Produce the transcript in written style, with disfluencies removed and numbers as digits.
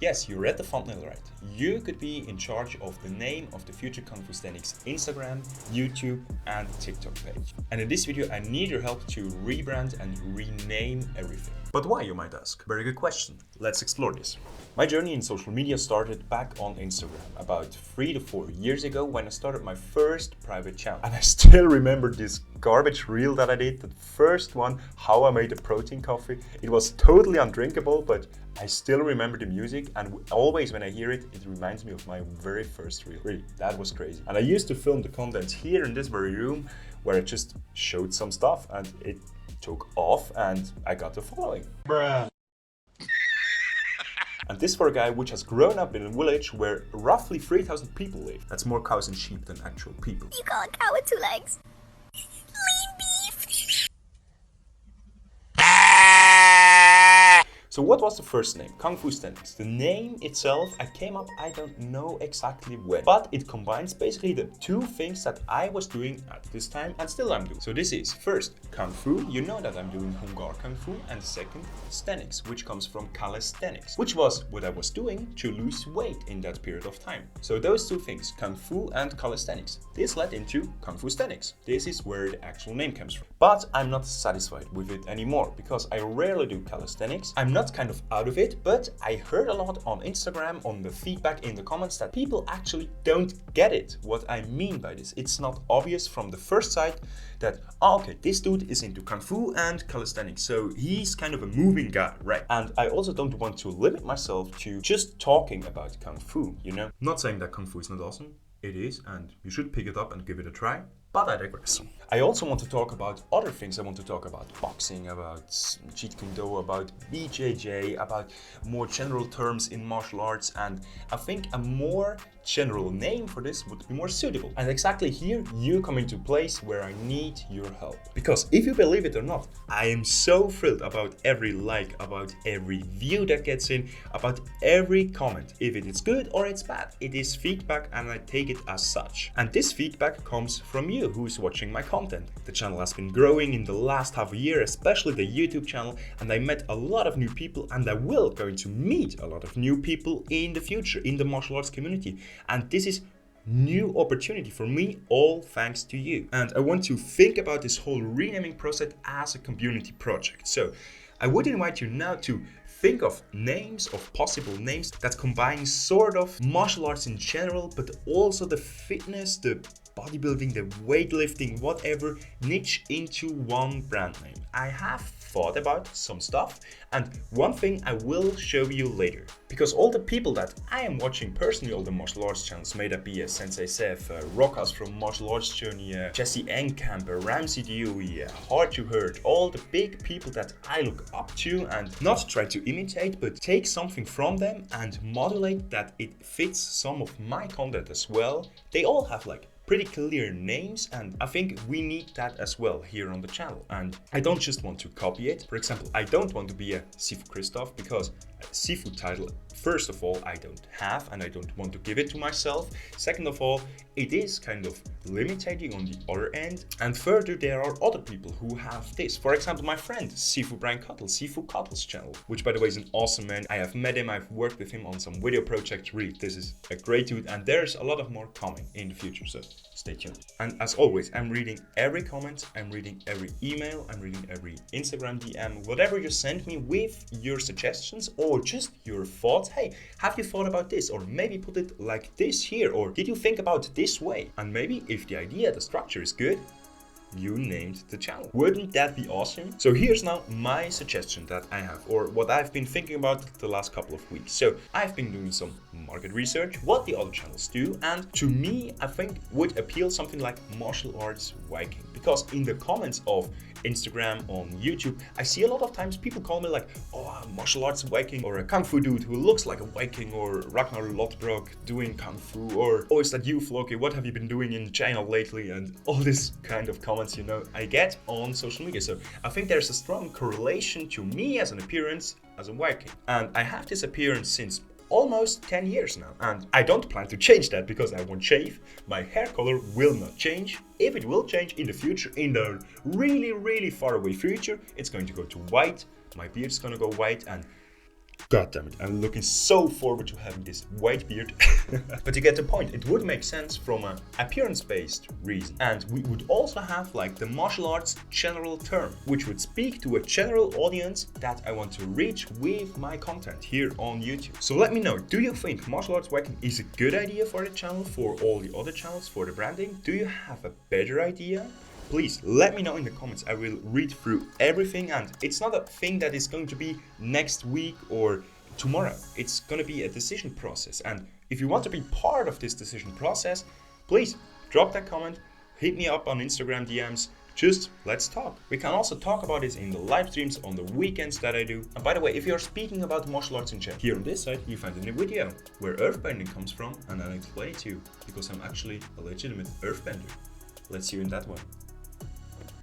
Yes, you read the thumbnail right. You could be in charge of the name of the future Kungfustehnics Instagram, YouTube and TikTok page. And in this video I need your help to rebrand and rename everything. But why, you might ask? Very good question. Let's explore this. My journey in social media started back on Instagram about 3 to 4 years ago when I started my first private channel. And I still remember this garbage reel that I did, the first one, how I made a protein coffee. It was totally undrinkable, but I still remember the music, and always when I hear it, it reminds me of my very first reel. Really, that was crazy. And I used to film the content here in this very room where I just showed some stuff and it took off and I got the following. Bruh. And this for a guy which has grown up in a village where roughly 3,000 people live. That's more cows and sheep than actual people. You call a cow with 2 legs? Lean beef! So what was the first name? Kungfustehnics. The name itself, I came up, I don't know exactly when, but it combines basically the two things that I was doing at this time and still I'm doing. So this is first Kung Fu, you know that I'm doing Hungar Kung Fu, and second Sthenics, which comes from calisthenics, which was what I was doing to lose weight in that period of time. So those two things, Kung Fu and calisthenics, this led into Kungfustehnics. This is where the actual name comes from. But I'm not satisfied with it anymore because I rarely do calisthenics. I'm not kind of out of it, but I heard a lot on Instagram, on the feedback in the comments, that people actually don't get it, what I mean by this. It's not obvious from the first sight that, oh, okay, this dude is into Kung Fu and calisthenics, so he's kind of a moving guy, right? And I also don't want to limit myself to just talking about Kung Fu, you know? Not saying that Kung Fu is not awesome, it is, and you should pick it up and give it a try. But I digress. I also want to talk about other things. I want to talk about boxing, about Jeet Kune Do, about BJJ, about more general terms in martial arts, and I think a more general name for this would be more suitable. And exactly here you come into place where I need your help. Because if you believe it or not, I am so thrilled about every like, about every view that gets in, about every comment. If it is good or it's bad, it is feedback and I take it as such. And this feedback comes from you who's watching my content. The channel has been growing in the last half a year, especially the YouTube channel, and I met a lot of new people and I will going to meet a lot of new people in the future in the martial arts community. And this is new opportunity for me, all thanks to you. And I want to think about this whole renaming process as a community project. So I would invite you now to think of names, of possible names that combine sort of martial arts in general, but also the fitness, the bodybuilding, the weightlifting, whatever, niche into one brand name. I have thought about some stuff, and one thing I will show you later. Because all the people that I am watching personally, all the martial arts channels, may that be Sensei Seth, Rokas from Martial Arts Journey, Jesse Enkamp, Ramsey Dewey, Hard to Hurt, all the big people that I look up to and not try to imitate, but take something from them and modulate that it fits some of my content as well. They all have like pretty clear names, and I think we need that as well here on the channel. And I don't just want to copy it. For example, I don't want to be a Sifu Christoph because a Sifu title, first of all, I don't have and I don't want to give it to myself. Second of all, it is kind of limiting on the other end. And further, there are other people who have this. For example, my friend Sifu Brian Cuttle, Sifu Cuttle's channel, which by the way is an awesome man. I have met him, I've worked with him on some video projects. Really, this is a great dude, and there's a lot of more coming in the future, so stay tuned. And as always, I'm reading every comment, I'm reading every email, I'm reading every Instagram DM, whatever you send me with your suggestions or just your thoughts. Hey, have you thought about this? Or maybe put it like this here, or did you think about it this way? And maybe if the idea, the structure is good, you named the channel. Wouldn't that be awesome? So here's now my suggestion that I have, or what I've been thinking about the last couple of weeks. So I've been doing some market research, what the other channels do, and to me, I think would appeal something like martial arts Viking. Because in the comments of Instagram, on YouTube, I see a lot of times people call me like, oh, martial arts Viking, or a Kung Fu dude who looks like a Viking, or Ragnar Lodbrok doing Kung Fu, or oh, is that you, Floki? What have you been doing in China lately? And all this kind of comments, you know, I get on social media. So I think there's a strong correlation to me as an appearance as a Viking. And I have this appearance since almost 10 years now, and I don't plan to change that because I won't shave. My hair color will not change. If it will change in the future, in the really far away future, it's going to go to white. My beard's gonna go white, and God damn it, I'm looking so forward to having this white beard. But you get the point, it would make sense from an appearance-based reason. And we would also have like the martial arts general term, which would speak to a general audience that I want to reach with my content here on YouTube. So let me know, do you think martial arts whacking is a good idea for the channel, for all the other channels, for the branding? Do you have a better idea? Please let me know in the comments. I will read through everything, and it's not a thing that is going to be next week or tomorrow. It's going to be a decision process, and if you want to be part of this decision process, please drop that comment, hit me up on Instagram DMs, just let's talk. We can also talk about this in the live streams on the weekends that I do. And by the way, if you're speaking about martial arts in general, here on this side you find a new video where Earthbending comes from, and I'll explain it to you because I'm actually a legitimate Earthbender. Let's see you in that one.